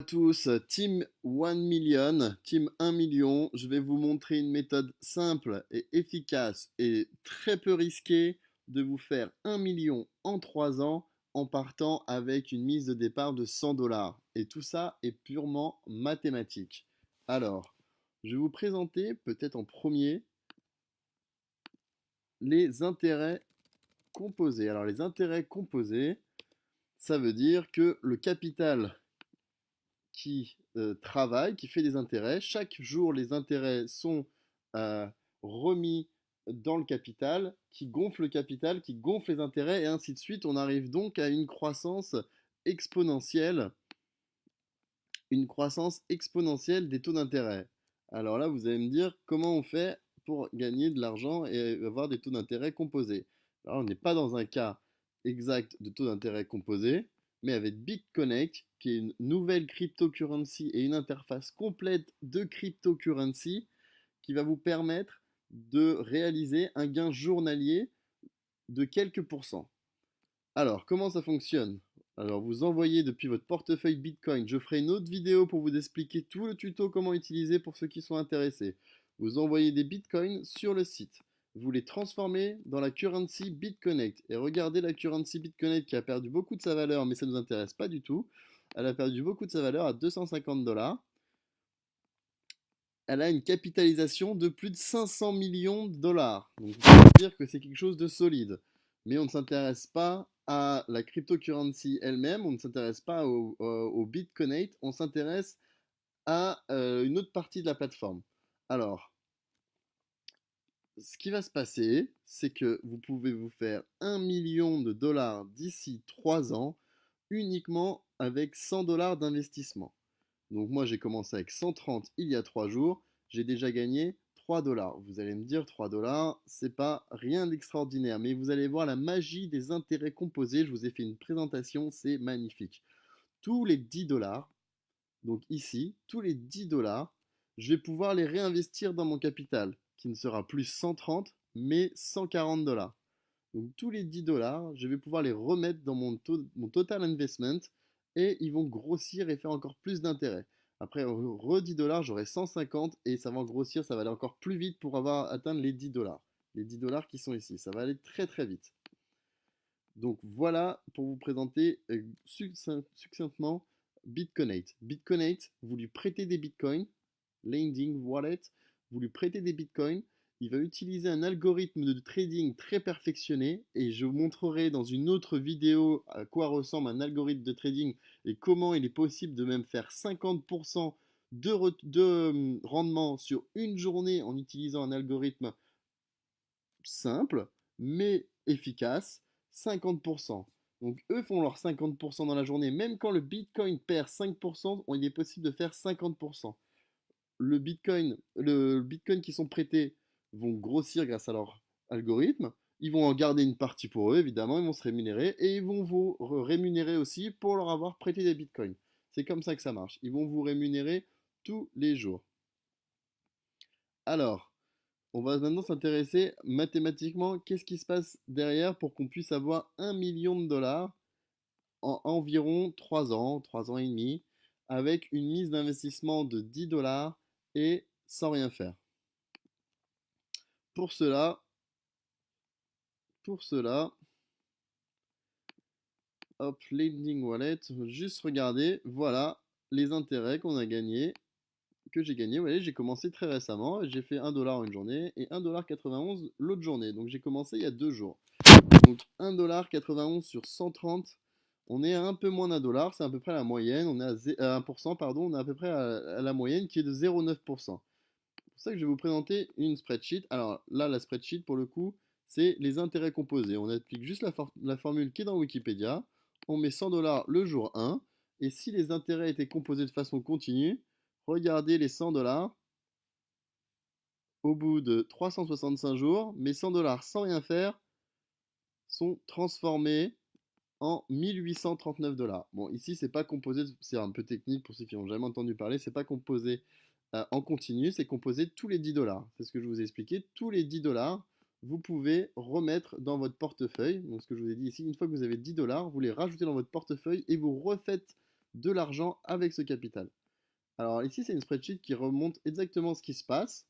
Tous, Team 1 million, Team 1 million, je vais vous montrer une méthode simple et efficace et très peu risquée de vous faire 1 million en 3 ans en partant avec une mise de départ de 100 dollars. Et tout ça est purement mathématique. Alors, je vais vous présenter peut-être en premier les intérêts composés. Alors, les intérêts composés, ça veut dire que le capital qui travaille, qui fait des intérêts. Chaque jour, les intérêts sont euh, remis dans le capital, qui gonfle le capital, qui gonfle les intérêts, et ainsi de suite. On arrive donc à une croissance exponentielle des taux d'intérêt. Alors là, vous allez me dire comment on fait pour gagner de l'argent et avoir des taux d'intérêt composés. Alors, on n'est pas dans un cas exact de taux d'intérêt composé, mais avec BitConnect, qui est une nouvelle cryptocurrency et une interface complète de cryptocurrency qui va vous permettre de réaliser un gain journalier de quelques pourcents. Alors, comment ça fonctionne? Alors, vous envoyez depuis votre portefeuille Bitcoin. Je ferai une autre vidéo pour vous expliquer tout le tuto comment utiliser pour ceux qui sont intéressés. Vous envoyez des Bitcoins sur le site. Vous les transformez dans la currency BitConnect. Et regardez la currency BitConnect qui a perdu beaucoup de sa valeur, mais ça ne nous intéresse pas du tout. Elle a perdu beaucoup de sa valeur à 250 dollars. Elle a une capitalisation de plus de 500 millions de dollars. Donc, vous pouvez dire que c'est quelque chose de solide. Mais on ne s'intéresse pas à la cryptocurrency elle-même, on ne s'intéresse pas au BitConnect, on s'intéresse à une autre partie de la plateforme. Alors, ce qui va se passer, c'est que vous pouvez vous faire 1 million de dollars d'ici 3 ans uniquement avec 100 dollars d'investissement. Donc moi j'ai commencé avec 130 il y a 3 jours, j'ai déjà gagné 3 dollars. Vous allez me dire 3 dollars, c'est pas rien d'extraordinaire, mais vous allez voir la magie des intérêts composés, je vous ai fait une présentation, c'est magnifique. Tous les 10 dollars, donc ici, tous les 10 dollars, je vais pouvoir les réinvestir dans mon capital, qui ne sera plus 130, mais 140 dollars. Donc tous les 10 dollars, je vais pouvoir les remettre dans mon total investment et ils vont grossir et faire encore plus d'intérêt. Après, re 10 dollars, j'aurai 150 et ça va grossir, ça va aller encore plus vite pour avoir atteindre les 10 dollars. Les 10 dollars qui sont ici, ça va aller très très vite. Donc voilà pour vous présenter succinctement BitConnect. BitConnect, vous lui prêtez des bitcoins, Lending Wallet, vous lui prêtez des bitcoins, il va utiliser un algorithme de trading très perfectionné et je vous montrerai dans une autre vidéo à quoi ressemble un algorithme de trading et comment il est possible de même faire 50% de rendement sur une journée en utilisant un algorithme simple mais efficace, 50%. Donc eux font leurs 50% dans la journée, même quand le Bitcoin perd 5%, il est possible de faire 50%. Le Bitcoin qui sont prêtés vont grossir grâce à leur algorithme. Ils vont en garder une partie pour eux, évidemment, ils vont se rémunérer et ils vont vous rémunérer aussi pour leur avoir prêté des bitcoins. C'est comme ça que ça marche. Ils vont vous rémunérer tous les jours. Alors, on va maintenant s'intéresser mathématiquement, qu'est-ce qui se passe derrière pour qu'on puisse avoir 1 million de dollars en environ 3 ans et demi, avec une mise d'investissement de 10 dollars et sans rien faire. Pour cela, pour cela, hop, Lending Wallet, juste regarder, voilà les intérêts qu'on a gagnés, que j'ai gagné. Vous voyez, j'ai commencé très récemment, j'ai fait 1 dollar une journée et 1,91$ l'autre journée. Donc j'ai commencé il y a 2 jours. Donc 1,91$ sur 130, on est à un peu moins d'un dollar, c'est à peu près la moyenne. On est à 1%, pardon, on est à peu près à la moyenne qui est de 0,9%. C'est pour ça que je vais vous présenter une spreadsheet. Alors là, la spreadsheet, pour le coup, c'est les intérêts composés. On applique juste la formule qui est dans Wikipédia. On met 100 dollars le jour 1. Et si les intérêts étaient composés de façon continue, regardez les 100 dollars au bout de 365 jours, mais 100 dollars sans rien faire sont transformés en 1839 dollars. Bon, ici, c'est pas composé, c'est un peu technique pour ceux qui n'ont jamais entendu parler, c'est pas composé en continu, c'est composé tous les 10 dollars. C'est ce que je vous ai expliqué. Tous les 10 dollars, vous pouvez remettre dans votre portefeuille. Donc, ce que je vous ai dit ici, une fois que vous avez 10 dollars, vous les rajoutez dans votre portefeuille et vous refaites de l'argent avec ce capital. Alors ici, c'est une spreadsheet qui remonte exactement ce qui se passe,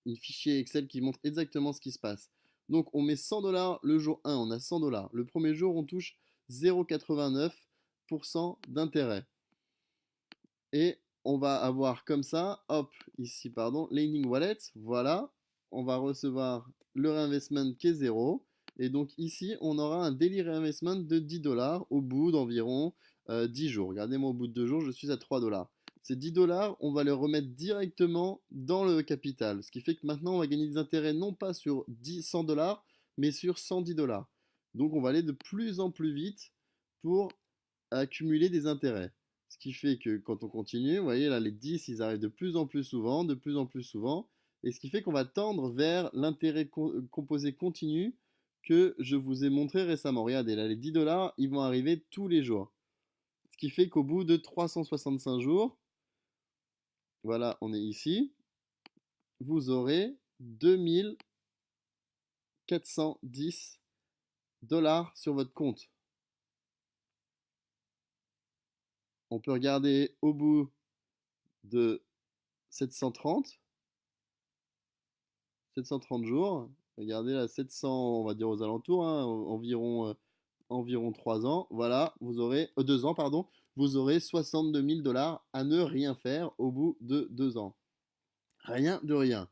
un fichier Excel qui montre exactement ce qui se passe. Donc on met 100 dollars le jour 1, on a 100 dollars. Le premier jour, on touche 0,89% d'intérêt. Et on va avoir comme ça, hop, ici, pardon, Lightning Wallet, voilà, on va recevoir le reinvestment qui est 0. Et donc ici, on aura un daily reinvestment de 10 dollars au bout d'environ 10 jours. Regardez-moi, au bout de 2 jours, je suis à 3 dollars. Ces 10 dollars, on va les remettre directement dans le capital. Ce qui fait que maintenant, on va gagner des intérêts non pas sur 100 dollars, mais sur 110 dollars. Donc on va aller de plus en plus vite pour accumuler des intérêts. Ce qui fait que quand on continue, vous voyez là, les 10, ils arrivent de plus en plus souvent, de plus en plus souvent. Et ce qui fait qu'on va tendre vers l'intérêt composé continu que je vous ai montré récemment. Regardez, là, les 10 dollars, ils vont arriver tous les jours. Ce qui fait qu'au bout de 365 jours, voilà, on est ici, vous aurez 2410 dollars sur votre compte. On peut regarder au bout de 730 jours. Regardez là, 700, on va dire aux alentours, hein, environ 3 ans. Voilà, vous aurez 2 ans, pardon. Vous aurez 62 000 dollars à ne rien faire au bout de 2 ans. Rien de rien.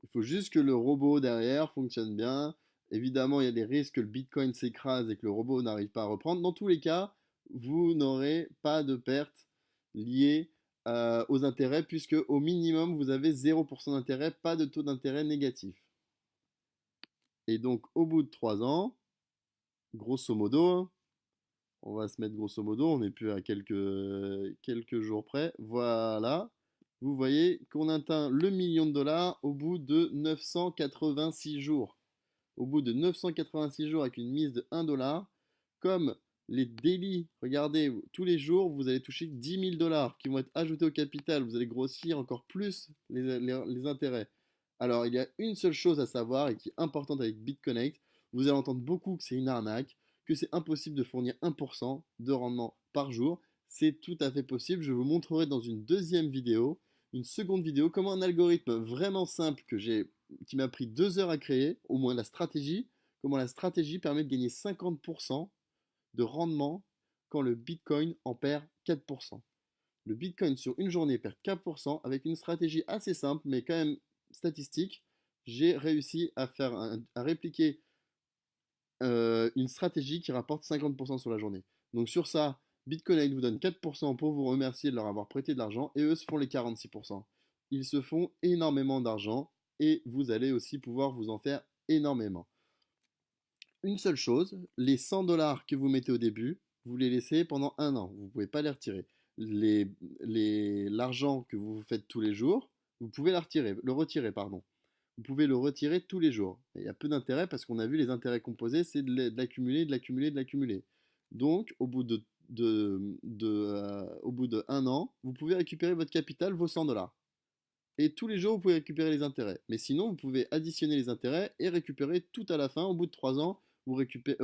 Il faut juste que le robot derrière fonctionne bien. Évidemment, il y a des risques que le Bitcoin s'écrase et que le robot n'arrive pas à reprendre. Dans tous les cas, vous n'aurez pas de perte liée aux intérêts puisque au minimum, vous avez 0% d'intérêt, pas de taux d'intérêt négatif. Et donc, au bout de 3 ans, grosso modo, hein, on va se mettre grosso modo, on n'est plus à quelques jours près. Voilà, vous voyez qu'on atteint le million de dollars au bout de 986 jours. Au bout de 986 jours avec une mise de 1 dollar, comme les délits, regardez, tous les jours, vous allez toucher 10 000 dollars qui vont être ajoutés au capital. Vous allez grossir encore plus les intérêts. Alors, il y a une seule chose à savoir et qui est importante avec BitConnect. Vous allez entendre beaucoup que c'est une arnaque, que c'est impossible de fournir 1% de rendement par jour. C'est tout à fait possible. Je vous montrerai dans une deuxième vidéo, une seconde vidéo, comment un algorithme vraiment simple qui m'a pris 2 heures à créer, au moins la stratégie, comment la stratégie permet de gagner 50% de rendement quand le Bitcoin en perd 4%. Le Bitcoin sur une journée perd 4% avec une stratégie assez simple mais quand même statistique. J'ai réussi à répliquer une stratégie qui rapporte 50% sur la journée. Donc sur ça, BitConnect vous donne 4% pour vous remercier de leur avoir prêté de l'argent et eux se font les 46%. Ils se font énormément d'argent et vous allez aussi pouvoir vous en faire énormément. Une seule chose, les 100 dollars que vous mettez au début, vous les laissez pendant 1 an. Vous ne pouvez pas les retirer. L'argent que vous faites tous les jours, vous pouvez le retirer, pardon. Vous pouvez le retirer tous les jours. Il y a peu d'intérêt parce qu'on a vu les intérêts composés, c'est de l'accumuler, de l'accumuler, de l'accumuler. Donc, au bout au bout de 1 an, vous pouvez récupérer votre capital, vos 100 dollars. Et tous les jours, vous pouvez récupérer les intérêts. Mais sinon, vous pouvez additionner les intérêts et récupérer tout à la fin. Au bout de 3 ans, au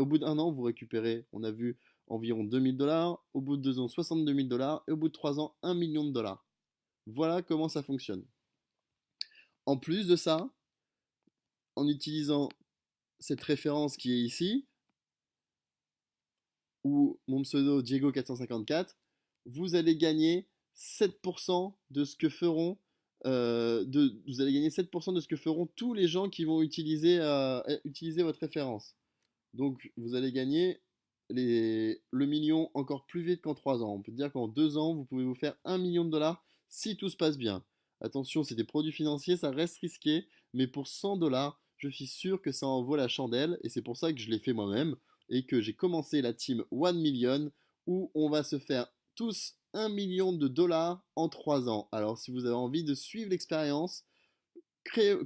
bout d'1 an, vous récupérez, on a vu, environ 2000 dollars. Au bout de 2 ans, 62 000 dollars. Et au bout de 3 ans, 1 million de dollars. Voilà comment ça fonctionne. En plus de ça, en utilisant cette référence qui est ici, ou mon pseudo Diego454, vous allez gagner 7% de ce que feront vous allez gagner 7% de ce que feront tous les gens qui vont utiliser votre référence. Donc vous allez gagner le million encore plus vite qu'en 3 ans. On peut dire qu'en 2 ans, vous pouvez vous faire 1 million de dollars si tout se passe bien. Attention, c'est des produits financiers, ça reste risqué, mais pour 100 dollars, je suis sûr que ça en vaut la chandelle, et c'est pour ça que je l'ai fait moi-même, et que j'ai commencé la team 1 Million, où on va se faire tous 1 million de dollars en 3 ans. Alors si vous avez envie de suivre l'expérience,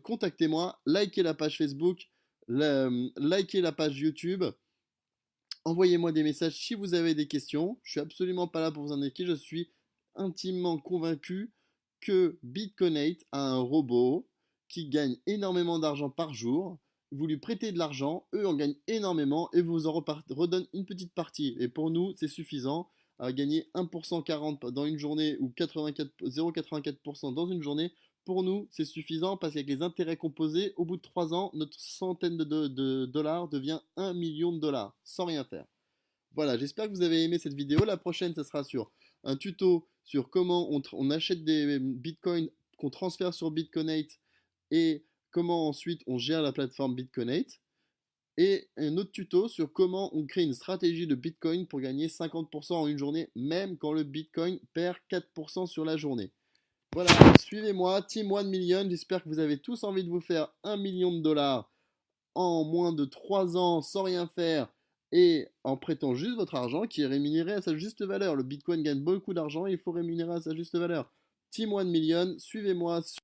contactez-moi, likez la page Facebook, likez la page YouTube, envoyez-moi des messages si vous avez des questions. Je suis absolument pas là pour vous indiquer, je suis intimement convaincu que BitConnect a un robot qui gagne énormément d'argent par jour. Vous lui prêtez de l'argent, eux en gagnent énormément et vous en redonnent une petite partie. Et pour nous, c'est suffisant. à gagner 1% 40 dans une journée ou 0,84% dans une journée, pour nous, c'est suffisant parce qu'avec les intérêts composés, au bout de 3 ans, notre centaine de dollars devient 1 million de dollars sans rien faire. Voilà, j'espère que vous avez aimé cette vidéo. La prochaine, ce sera sur un tuto sur comment on achète des bitcoins qu'on transfère sur Bitconnect et comment ensuite on gère la plateforme Bitconnect. Et un autre tuto sur comment on crée une stratégie de Bitcoin pour gagner 50% en une journée, même quand le Bitcoin perd 4% sur la journée. Voilà, suivez-moi, Team 1 Million. J'espère que vous avez tous envie de vous faire 1 million de dollars en moins de 3 ans sans rien faire et en prêtant juste votre argent qui est rémunéré à sa juste valeur. Le Bitcoin gagne beaucoup d'argent et il faut rémunérer à sa juste valeur. Team 1 Million, suivez-moi.